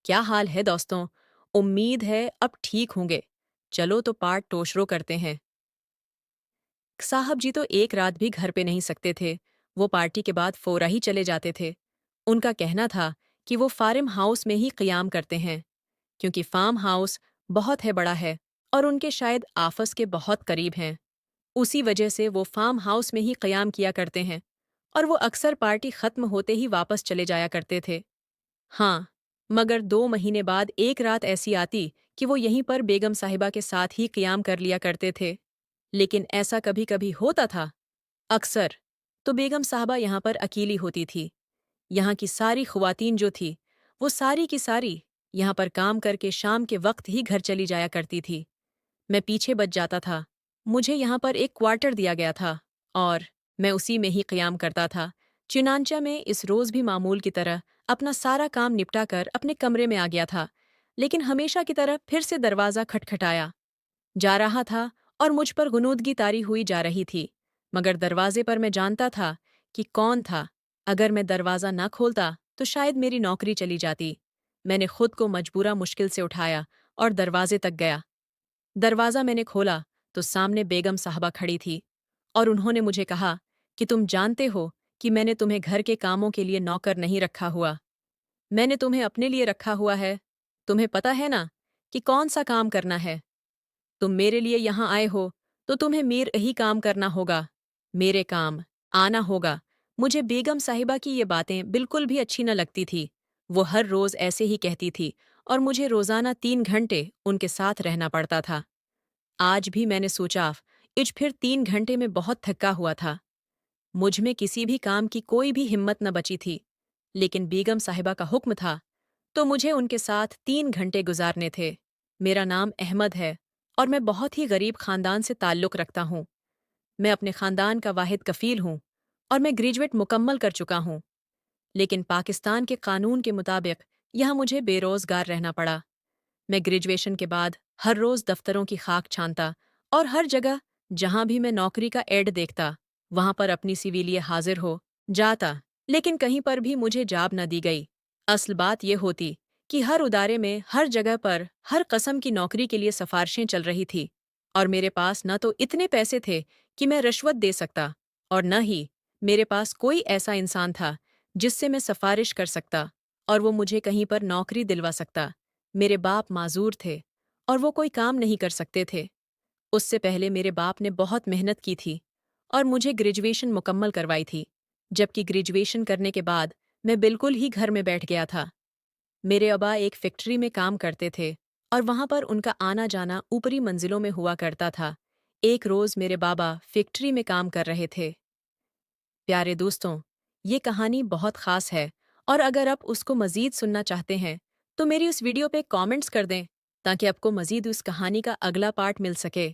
کیا حال ہے دوستوں؟ امید ہے اب ٹھیک ہوں گے۔ چلو تو پارٹ ٹو شروع کرتے ہیں۔ صاحب جی تو ایک رات بھی گھر پہ نہیں سکتے تھے، وہ پارٹی کے بعد فورا ہی چلے جاتے تھے۔ ان کا کہنا تھا کہ وہ فارم ہاؤس میں ہی قیام کرتے ہیں، کیونکہ فارم ہاؤس بہت ہے بڑا ہے اور ان کے شاید آفس کے بہت قریب ہیں۔ اسی وجہ سے وہ فارم ہاؤس میں ہی قیام کیا کرتے ہیں اور وہ اکثر پارٹی ختم ہوتے ہی واپس چلے جایا کرتے تھے۔ ہاں، مگر 2 مہینے بعد ایک رات ایسی آتی کہ وہ یہیں پر بیگم صاحبہ کے ساتھ ہی قیام کر لیا کرتے تھے۔ لیکن ایسا کبھی کبھی ہوتا تھا، اکثر تو بیگم صاحبہ یہاں پر اکیلی ہوتی تھی۔ یہاں کی ساری خواتین جو تھی وہ ساری کی ساری یہاں پر کام کر کے شام کے وقت ہی گھر چلی جایا کرتی تھی۔ میں پیچھے بچ جاتا تھا، مجھے یہاں پر ایک کوارٹر دیا گیا تھا اور میں اسی میں ہی قیام کرتا تھا۔ چنانچہ میں اس روز بھی معمول کی طرح اپنا سارا کام نپٹا کر اپنے کمرے میں آ گیا تھا، لیکن ہمیشہ کی طرح پھر سے دروازہ کھٹکھٹایا جا رہا تھا اور مجھ پر غنودگی طاری ہوئی جا رہی تھی، مگر دروازے پر میں جانتا تھا کہ کون تھا۔ اگر میں دروازہ نہ کھولتا تو شاید میری نوکری چلی جاتی۔ میں نے خود کو مجبورہ مشکل سے اٹھایا اور دروازے تک گیا۔ دروازہ میں نے کھولا تو سامنے بیگم صاحبہ کھڑی تھی اور انہوں نے مجھے کہا کہ تم جانتے ہو کہ میں نے تمہیں گھر کے کاموں کے لیے نوکر نہیں رکھا ہوا، میں نے تمہیں اپنے لیے رکھا ہوا ہے۔ تمہیں پتہ ہے نا کہ کون سا کام کرنا ہے؟ تم میرے لیے یہاں آئے ہو تو تمہیں میرے ہی کام کرنا ہوگا، میرے کام آنا ہوگا۔ مجھے بیگم صاحبہ کی یہ باتیں بالکل بھی اچھی نہ لگتی تھی۔ وہ ہر روز ایسے ہی کہتی تھی اور مجھے روزانہ 3 گھنٹے ان کے ساتھ رہنا پڑتا تھا۔ آج بھی میں نے سوچا اج پھر 3 گھنٹے میں بہت تھکا ہوا تھا۔ مجھ میں کسی بھی کام کی کوئی بھی ہمت نہ بچی تھی، لیکن بیگم صاحبہ کا حکم تھا تو مجھے ان کے ساتھ 3 گھنٹے گزارنے تھے۔ میرا نام احمد ہے اور میں بہت ہی غریب خاندان سے تعلق رکھتا ہوں۔ میں اپنے خاندان کا واحد کفیل ہوں اور میں گریجویٹ مکمل کر چکا ہوں، لیکن پاکستان کے قانون کے مطابق یہاں مجھے بے روزگار رہنا پڑا۔ میں گریجویشن کے بعد ہر روز دفتروں کی خاک چھانتا اور ہر جگہ جہاں بھی میں نوکری کا ایڈ دیکھتا وہاں پر اپنی سی وی لیے حاضر ہو جاتا، لیکن کہیں پر بھی مجھے جاب نہ دی گئی۔ اصل بات یہ ہوتی کہ ہر ادارے میں ہر جگہ پر ہر قسم کی نوکری کے لیے سفارشیں چل رہی تھی اور میرے پاس نہ تو اتنے پیسے تھے کہ میں رشوت دے سکتا اور نہ ہی میرے پاس کوئی ایسا انسان تھا جس سے میں سفارش کر سکتا اور وہ مجھے کہیں پر نوکری دلوا سکتا۔ میرے باپ معذور تھے اور وہ کوئی کام نہیں کر سکتے تھے۔ اس سے پہلے میرے باپ نے بہت محنت کی تھی اور مجھے گریجویشن مکمل کروائی تھی، جبکہ گریجویشن کرنے کے بعد میں بالکل ہی گھر میں بیٹھ گیا تھا۔ میرے ابا ایک فیکٹری میں کام کرتے تھے اور وہاں پر ان کا آنا جانا اوپری منزلوں میں ہوا کرتا تھا۔ ایک روز میرے بابا فیکٹری میں کام کر رہے تھے۔ پیارے دوستوں، یہ کہانی بہت خاص ہے اور اگر آپ اس کو مزید سننا چاہتے ہیں تو میری اس ویڈیو پہ کامنٹس کر دیں تاکہ آپ کو مزید اس کہانی کا اگلا پارٹ مل سکے۔